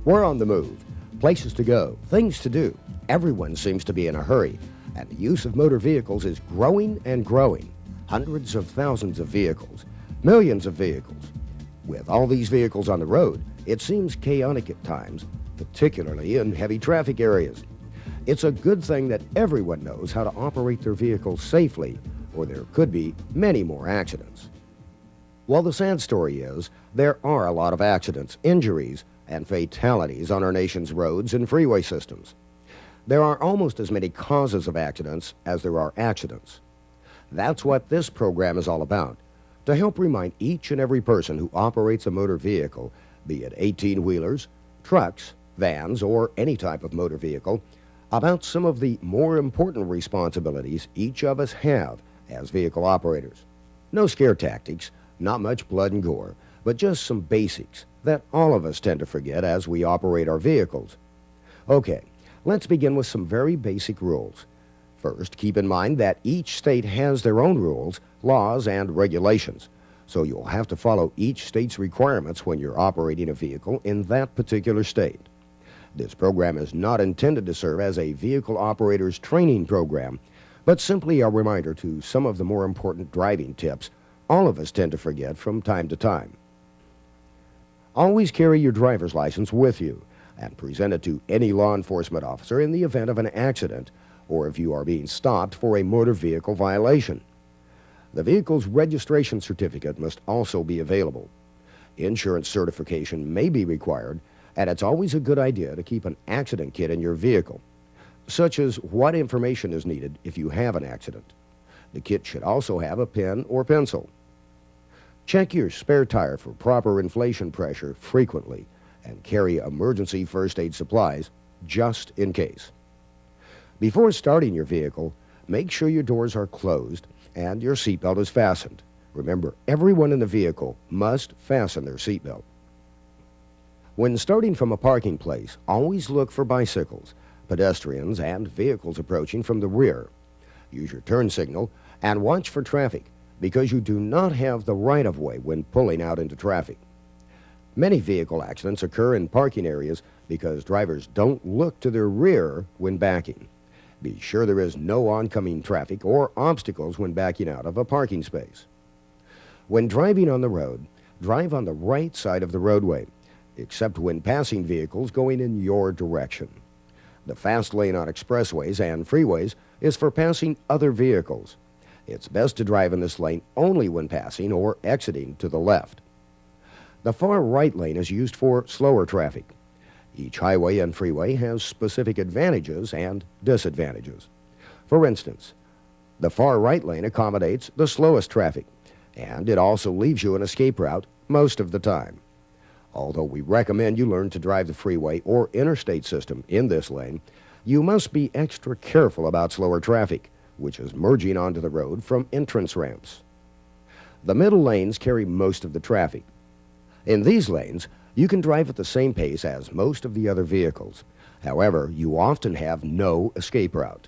We're on the move. Places to go, things to do. Everyone seems to be in a hurry, and the use of motor vehicles is growing and growing. Hundreds of thousands of vehicles, millions of vehicles. With all these vehicles on the road, it seems chaotic at times, particularly in heavy traffic areas. It's a good thing that everyone knows how to operate their vehicles safely, or there could be many more accidents. Well, the sad story is, there are a lot of accidents, injuries, and fatalities on our nation's roads and freeway systems. There are almost as many causes of accidents as there are accidents. That's what this program is all about, to help remind each and every person who operates a motor vehicle, be it 18-wheelers, trucks, vans, or any type of motor vehicle, about some of the more important responsibilities each of us have as vehicle operators. No scare tactics, not much blood and gore, but just some basics that all of us tend to forget as we operate our vehicles. Okay, let's begin with some very basic rules. First, keep in mind that each state has their own rules, laws, and regulations, so you'll have to follow each state's requirements when you're operating a vehicle in that particular state. This program is not intended to serve as a vehicle operator's training program, but simply a reminder to some of the more important driving tips all of us tend to forget from time to time. Always carry your driver's license with you and present it to any law enforcement officer in the event of an accident or if you are being stopped for a motor vehicle violation. The vehicle's registration certificate must also be available. Insurance certification may be required, and it's always a good idea to keep an accident kit in your vehicle, such as what information is needed if you have an accident. The kit should also have a pen or pencil. Check your spare tire for proper inflation pressure frequently and carry emergency first aid supplies just in case. Before starting your vehicle, make sure your doors are closed and your seatbelt is fastened. Remember, everyone in the vehicle must fasten their seatbelt. When starting from a parking place, always look for bicycles, pedestrians, and vehicles approaching from the rear. Use your turn signal and watch for traffic, because you do not have the right-of-way when pulling out into traffic. Many vehicle accidents occur in parking areas because drivers don't look to their rear when backing. Be sure there is no oncoming traffic or obstacles when backing out of a parking space. When driving on the road, drive on the right side of the roadway, except when passing vehicles going in your direction. The fast lane on expressways and freeways is for passing other vehicles. It's best to drive in this lane only when passing or exiting to the left. The far right lane is used for slower traffic. Each highway and freeway has specific advantages and disadvantages. For instance, the far right lane accommodates the slowest traffic, and it also leaves you an escape route most of the time. Although we recommend you learn to drive the freeway or interstate system in this lane, you must be extra careful about slower traffic, which is merging onto the road from entrance ramps. The middle lanes carry most of the traffic. In these lanes, you can drive at the same pace as most of the other vehicles. However, you often have no escape route.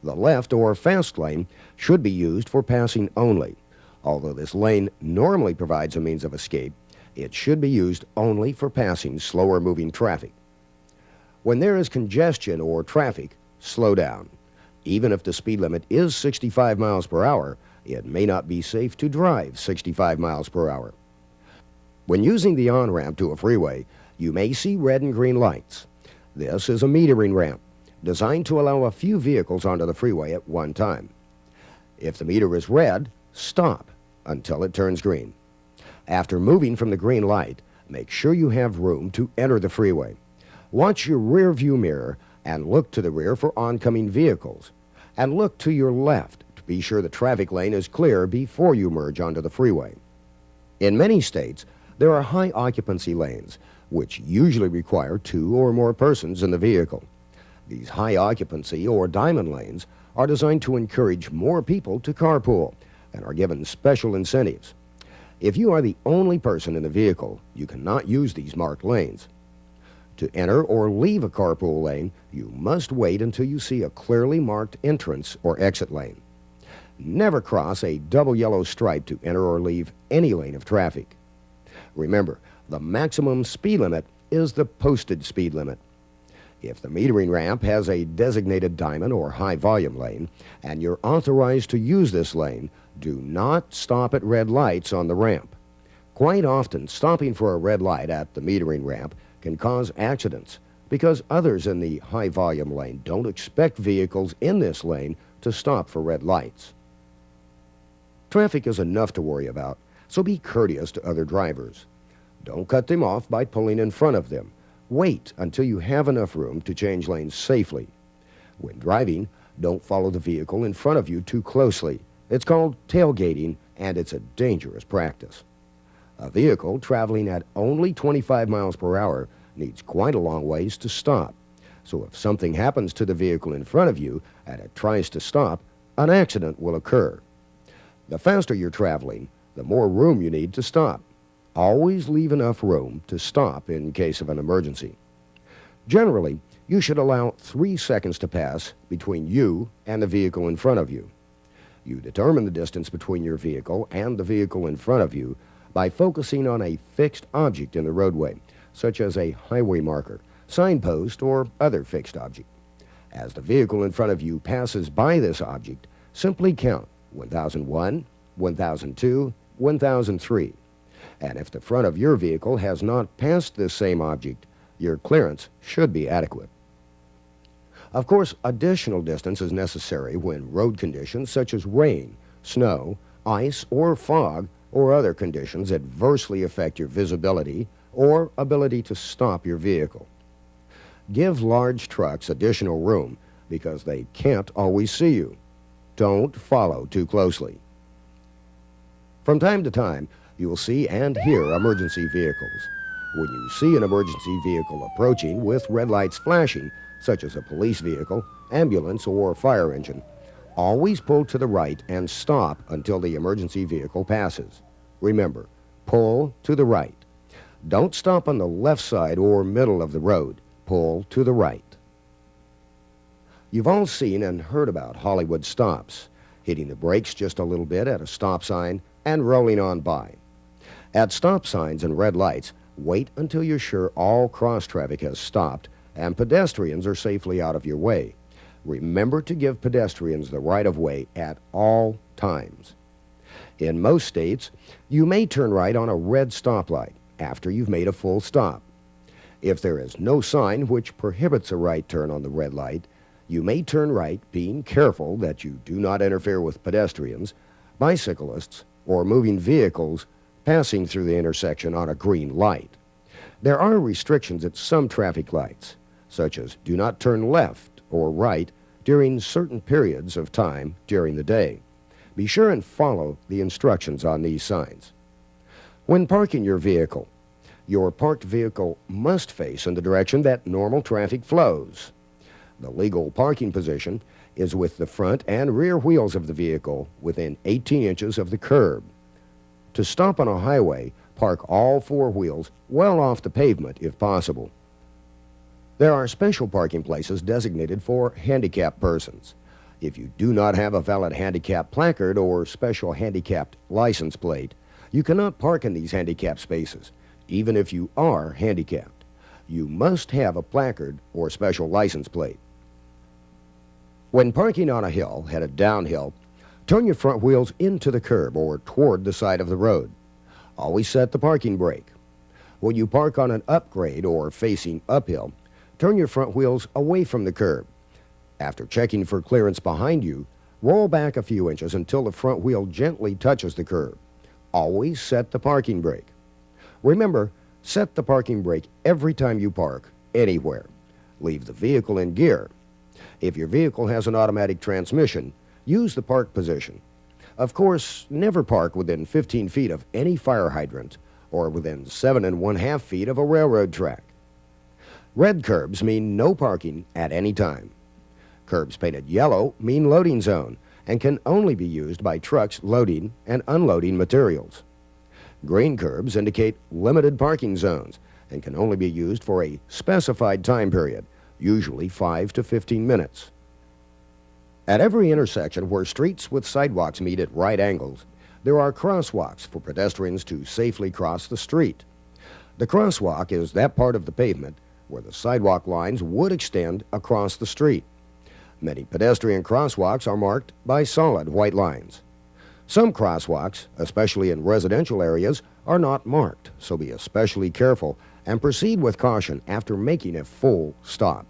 The left or fast lane should be used for passing only. Although this lane normally provides a means of escape, it should be used only for passing slower moving traffic. When there is congestion or traffic, slow down. Even if the speed limit is 65 miles per hour, it may not be safe to drive 65 miles per hour. When using the on-ramp to a freeway, you may see red and green lights. This is a metering ramp, designed to allow a few vehicles onto the freeway at one time. If the meter is red, stop until it turns green. After moving from the green light, make sure you have room to enter the freeway. Watch your rear view mirror and look to the rear for oncoming vehicles. And look to your left to be sure the traffic lane is clear before you merge onto the freeway. In many states, there are high occupancy lanes, which usually require 2 or more persons in the vehicle. These high occupancy or diamond lanes are designed to encourage more people to carpool and are given special incentives. If you are the only person in the vehicle, you cannot use these marked lanes. To enter or leave a carpool lane, you must wait until you see a clearly marked entrance or exit lane. Never cross a double yellow stripe to enter or leave any lane of traffic. Remember, the maximum speed limit is the posted speed limit. If the metering ramp has a designated diamond or high volume lane, and you're authorized to use this lane, do not stop at red lights on the ramp. Quite often, stopping for a red light at the metering ramp can cause accidents because others in the high volume lane don't expect vehicles in this lane to stop for red lights. Traffic is enough to worry about, so be courteous to other drivers. Don't cut them off by pulling in front of them. Wait until you have enough room to change lanes safely. When driving, don't follow the vehicle in front of you too closely. It's called tailgating, and it's a dangerous practice. A vehicle traveling at only 25 miles per hour needs quite a long ways to stop. So if something happens to the vehicle in front of you and it tries to stop, an accident will occur. The faster you're traveling, the more room you need to stop. Always leave enough room to stop in case of an emergency. Generally, you should allow 3 seconds to pass between you and the vehicle in front of you. You determine the distance between your vehicle and the vehicle in front of you by focusing on a fixed object in the roadway, such as a highway marker, signpost, or other fixed object. As the vehicle in front of you passes by this object, simply count 1001, 1002, 1003. And if the front of your vehicle has not passed this same object, your clearance should be adequate. Of course, additional distance is necessary when road conditions such as rain, snow, ice, or fog, or other conditions adversely affect your visibility or ability to stop your vehicle. Give large trucks additional room because they can't always see you. Don't follow too closely. From time to time, you will see and hear emergency vehicles. When you see an emergency vehicle approaching with red lights flashing, such as a police vehicle, ambulance, or fire engine, always pull to the right and stop until the emergency vehicle passes. Remember, pull to the right. Don't stop on the left side or middle of the road. Pull to the right. You've all seen and heard about Hollywood stops, hitting the brakes just a little bit at a stop sign and rolling on by. At stop signs and red lights, wait until you're sure all cross traffic has stopped and pedestrians are safely out of your way. Remember to give pedestrians the right of way at all times. In most states, you may turn right on a red stoplight after you've made a full stop. If there is no sign which prohibits a right turn on the red light, you may turn right, being careful that you do not interfere with pedestrians, bicyclists, or moving vehicles passing through the intersection on a green light. There are restrictions at some traffic lights, such as do not turn left or right during certain periods of time during the day. Be sure and follow the instructions on these signs. When parking your parked vehicle must face in the direction that normal traffic flows. The legal parking position is with the front and rear wheels of the vehicle within 18 inches of the curb. To stop on a highway, park all four wheels well off the pavement if possible. There are special parking places designated for handicapped persons. If you do not have a valid handicap placard or special handicapped license plate, you cannot park in these handicapped spaces, even if you are handicapped. You must have a placard or special license plate. When parking on a hill headed downhill, turn your front wheels into the curb or toward the side of the road. Always set the parking brake. When you park on an upgrade or facing uphill, turn your front wheels away from the curb. After checking for clearance behind you, roll back a few inches until the front wheel gently touches the curb. Always set the parking brake. Remember, set the parking brake every time you park, anywhere. Leave the vehicle in gear. If your vehicle has an automatic transmission, use the park position. Of course, never park within 15 feet of any fire hydrant or within 7 1/2 feet of a railroad track. Red curbs mean no parking at any time. Curbs painted yellow mean loading zone and can only be used by trucks loading and unloading materials. Green curbs indicate limited parking zones and can only be used for a specified time period, usually 5 to 15 minutes. At every intersection where streets with sidewalks meet at right angles, there are crosswalks for pedestrians to safely cross the street. The crosswalk is that part of the pavement where the sidewalk lines would extend across the street. Many pedestrian crosswalks are marked by solid white lines. Some crosswalks, especially in residential areas, are not marked, so be especially careful and proceed with caution after making a full stop.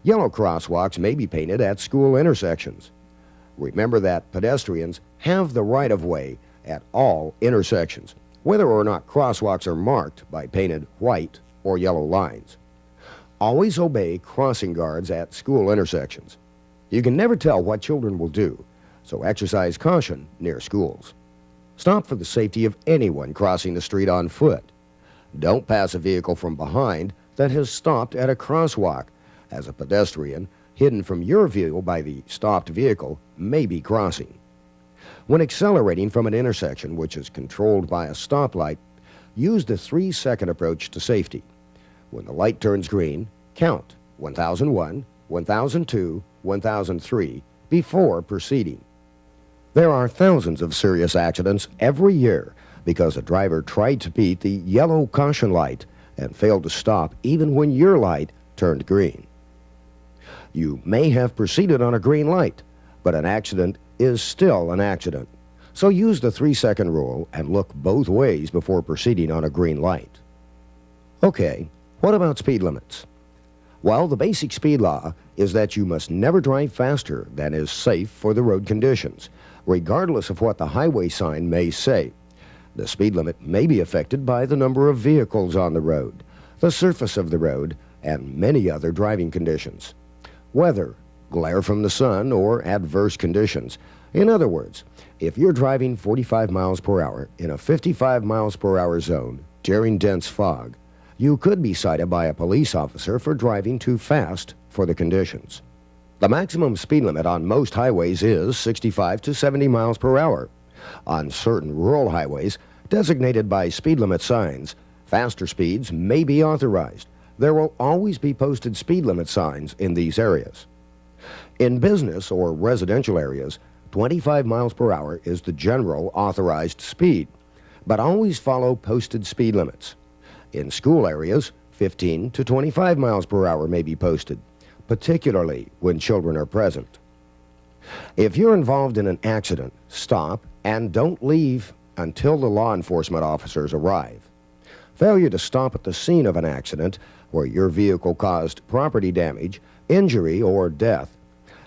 Yellow crosswalks may be painted at school intersections. Remember that pedestrians have the right-of-way at all intersections, whether or not crosswalks are marked by painted white or yellow lines. Always obey crossing guards at school intersections. You can never tell what children will do, so exercise caution near schools. Stop for the safety of anyone crossing the street on foot. Don't pass a vehicle from behind that has stopped at a crosswalk, as a pedestrian, hidden from your view by the stopped vehicle, may be crossing. When accelerating from an intersection which is controlled by a stoplight, use the 3-second approach to safety. When the light turns green, count 1001, 1002, 1003 before proceeding. There are thousands of serious accidents every year because a driver tried to beat the yellow caution light and failed to stop even when your light turned green. You may have proceeded on a green light, but an accident is still an accident. So use the 3-second rule and look both ways before proceeding on a green light. Okay, what about speed limits? Well, the basic speed law is that you must never drive faster than is safe for the road conditions, regardless of what the highway sign may say. The speed limit may be affected by the number of vehicles on the road, the surface of the road, and many other driving conditions. Weather, glare from the sun, or adverse conditions. In other words, if you're driving 45 miles per hour in a 55 miles per hour zone during dense fog, you could be cited by a police officer for driving too fast for the conditions. The maximum speed limit on most highways is 65 to 70 miles per hour. On certain rural highways, designated by speed limit signs, faster speeds may be authorized. There will always be posted speed limit signs in these areas. In business or residential areas, 25 miles per hour is the general authorized speed, but always follow posted speed limits. In school areas, 15 to 25 miles per hour may be posted, particularly when children are present. If you're involved in an accident, stop and don't leave until the law enforcement officers arrive. Failure to stop at the scene of an accident where your vehicle caused property damage, injury, or death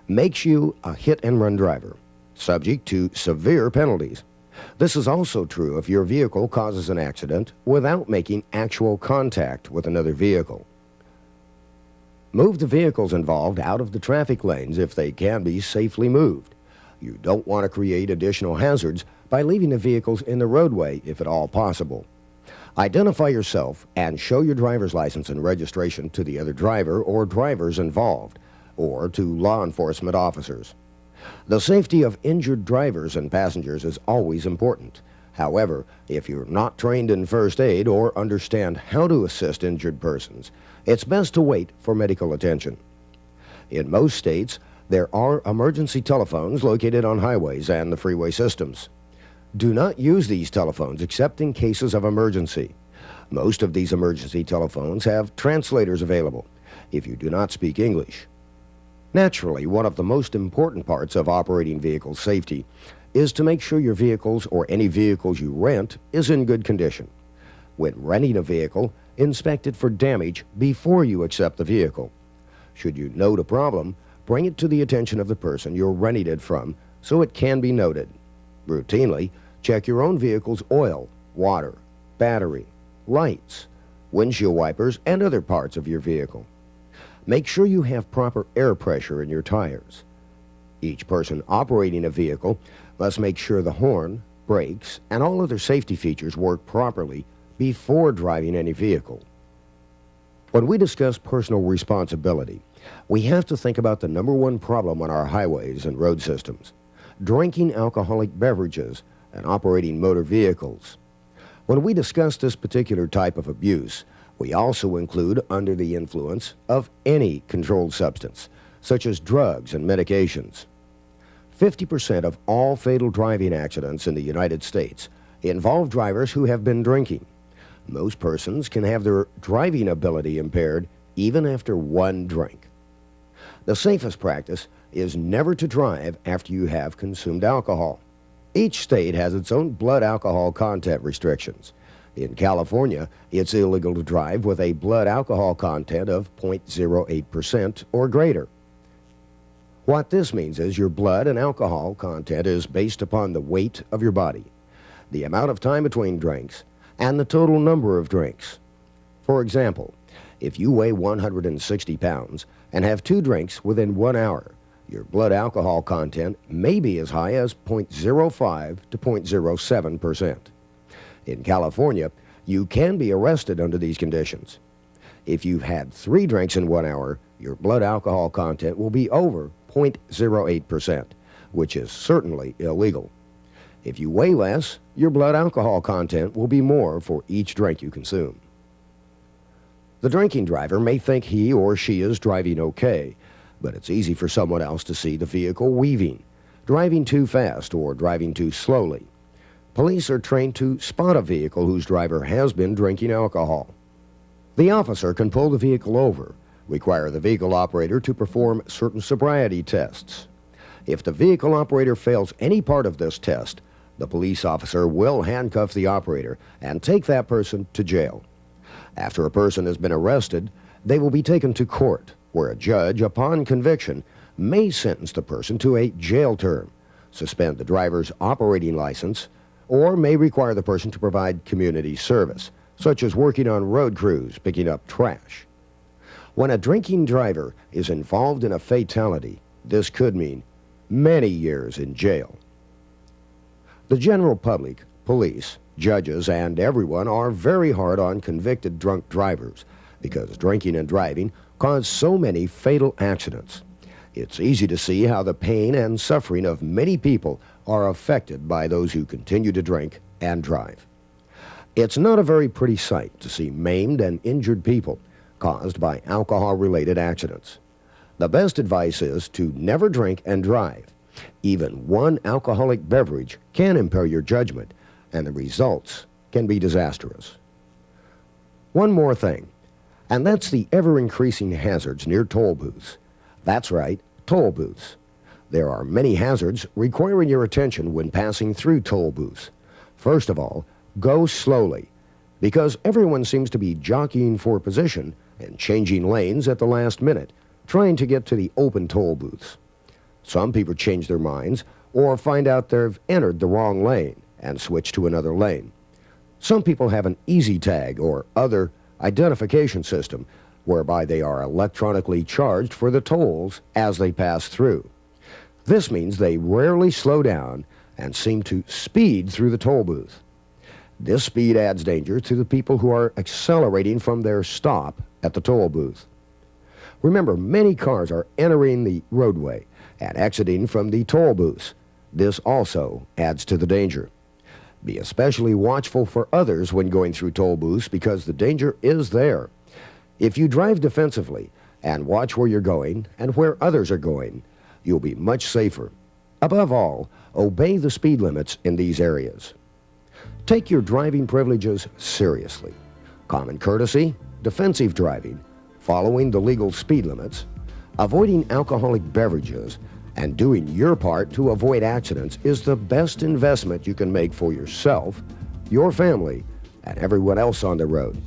makes you a hit-and-run driver, subject to severe penalties. This is also true if your vehicle causes an accident without making actual contact with another vehicle. Move the vehicles involved out of the traffic lanes if they can be safely moved. You don't want to create additional hazards by leaving the vehicles in the roadway if at all possible. Identify yourself and show your driver's license and registration to the other driver or drivers involved, or to law enforcement officers. The safety of injured drivers and passengers is always important. However, if you're not trained in first aid or understand how to assist injured persons, it's best to wait for medical attention. In most states, there are emergency telephones located on highways and the freeway systems. Do not use these telephones except in cases of emergency. Most of these emergency telephones have translators available if you do not speak English. Naturally, one of the most important parts of operating vehicle safety is to make sure your vehicles or any vehicles you rent is in good condition. When renting a vehicle, inspect it for damage before you accept the vehicle. Should you note a problem, bring it to the attention of the person you're renting it from so it can be noted. Routinely, check your own vehicle's oil, water, battery, lights, windshield wipers, and other parts of your vehicle. Make sure you have proper air pressure in your tires. Each person operating a vehicle must make sure the horn, brakes, and all other safety features work properly before driving any vehicle. When we discuss personal responsibility, we have to think about the number one problem on our highways and road systems: drinking alcoholic beverages and operating motor vehicles. When we discuss this particular type of abuse, we also include under the influence of any controlled substance, such as drugs and medications. 50% of all fatal driving accidents in the United States involve drivers who have been drinking. Most persons can have their driving ability impaired even after one drink. The safest practice is never to drive after you have consumed alcohol. Each state has its own blood alcohol content restrictions. In California, it's illegal to drive with a blood alcohol content of 0.08% or greater. What this means is your blood and alcohol content is based upon the weight of your body, the amount of time between drinks, and the total number of drinks. For example, if you weigh 160 pounds and have 2 drinks within 1 hour, your blood alcohol content may be as high as 0.05 to 0.07%. In California, you can be arrested under these conditions. If you've had 3 drinks in 1 hour, your blood alcohol content will be over 0.08%, which is certainly illegal. If you weigh less, your blood alcohol content will be more for each drink you consume. The drinking driver may think he or she is driving okay, but it's easy for someone else to see the vehicle weaving, driving too fast, or driving too slowly. Police are trained to spot a vehicle whose driver has been drinking alcohol. The officer can pull the vehicle over, require the vehicle operator to perform certain sobriety tests. If the vehicle operator fails any part of this test, the police officer will handcuff the operator and take that person to jail. After a person has been arrested, they will be taken to court, where a judge, upon conviction, may sentence the person to a jail term, suspend the driver's operating license, or may require the person to provide community service, such as working on road crews, picking up trash. When a drinking driver is involved in a fatality, this could mean many years in jail. The general public, police, judges, and everyone are very hard on convicted drunk drivers because drinking and driving cause so many fatal accidents. It's easy to see how the pain and suffering of many people are affected by those who continue to drink and drive. It's not a very pretty sight to see maimed and injured people caused by alcohol-related accidents. The best advice is to never drink and drive. Even one alcoholic beverage can impair your judgment, and the results can be disastrous. One more thing, and that's the ever-increasing hazards near toll booths. That's right, toll booths. There are many hazards requiring your attention when passing through toll booths. First of all, go slowly, because everyone seems to be jockeying for position and changing lanes at the last minute, trying to get to the open toll booths. Some people change their minds or find out they've entered the wrong lane and switch to another lane. Some people have an easy tag or other identification system whereby they are electronically charged for the tolls as they pass through. This means they rarely slow down and seem to speed through the toll booth. This speed adds danger to the people who are accelerating from their stop at the toll booth. Remember, many cars are entering the roadway and exiting from the toll booths. This also adds to the danger. Be especially watchful for others when going through toll booths because the danger is there. If you drive defensively and watch where you're going and where others are going, you'll be much safer. Above all, obey the speed limits in these areas. Take your driving privileges seriously. Common courtesy, defensive driving, following the legal speed limits, avoiding alcoholic beverages, and doing your part to avoid accidents is the best investment you can make for yourself, your family, and everyone else on the road.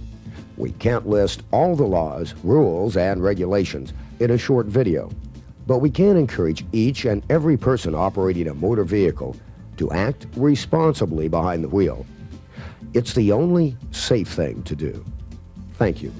We can't list all the laws, rules, and regulations in a short video, but we can encourage each and every person operating a motor vehicle to act responsibly behind the wheel. It's the only safe thing to do. Thank you.